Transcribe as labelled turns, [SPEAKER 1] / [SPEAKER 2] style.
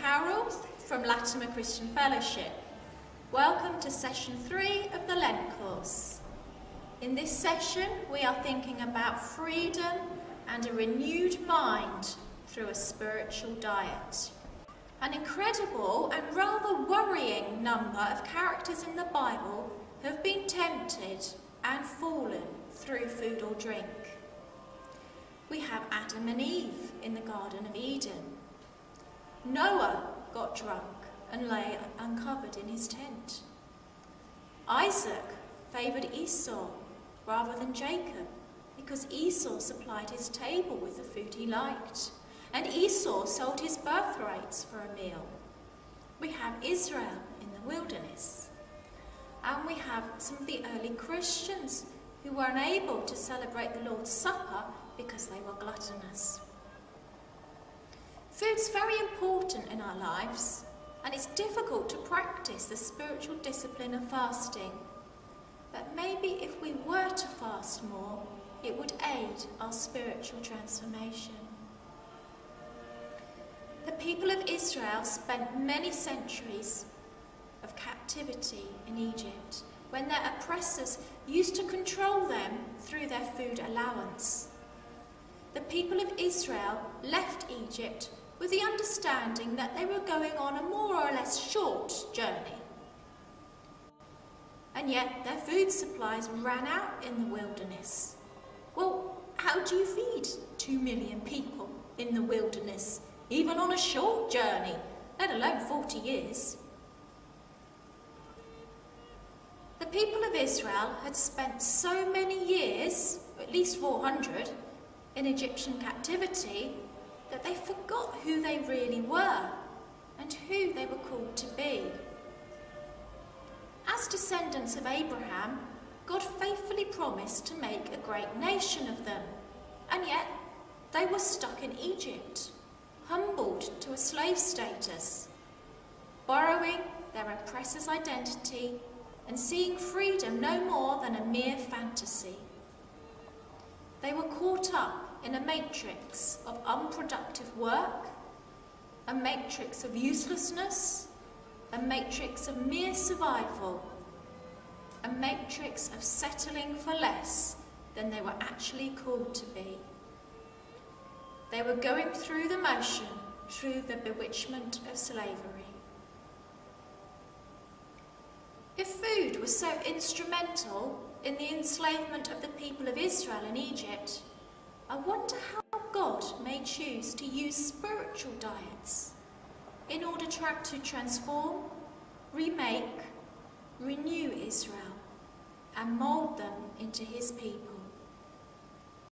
[SPEAKER 1] Carol from Latimer Christian Fellowship. Welcome to session 3 of the Lent Course. In this session we are thinking about freedom and a renewed mind through a spiritual diet. An incredible and rather worrying number of characters in the Bible have been tempted and fallen through food or drink. We have Adam and Eve in the Garden of Eden. Noah got drunk and lay uncovered in his tent. Isaac favoured Esau rather than Jacob because Esau supplied his table with the food he liked, and Esau sold his birthrights for a meal. We have Israel in the wilderness, and we have some of the early Christians who were unable to celebrate the Lord's Supper because they were gluttonous. Food's very important in our lives, and it's difficult to practice the spiritual discipline of fasting. But maybe if we were to fast more, it would aid our spiritual transformation. The people of Israel spent many centuries of captivity in Egypt when their oppressors used to control them through their food allowance. The people of Israel left Egypt with the understanding that they were going on a more or less short journey. And yet their food supplies ran out in the wilderness. Well, how do you feed 2 million people in the wilderness, even on a short journey, let alone 40 years? The people of Israel had spent so many years, at least 400, in Egyptian captivity that they forgot who they really were and who they were called to be. As descendants of Abraham, God faithfully promised to make a great nation of them, and yet they were stuck in Egypt, humbled to a slave status, borrowing their oppressor's identity and seeing freedom no more than a mere fantasy. They were caught up in a matrix of unproductive work, a matrix of uselessness, a matrix of mere survival, a matrix of settling for less than they were actually called to be. They were going through the motion through the bewitchment of slavery. If food was so instrumental in the enslavement of the people of Israel in Egypt, I wonder how God may choose to use spiritual diets in order to transform, remake, renew Israel and mould them into his people.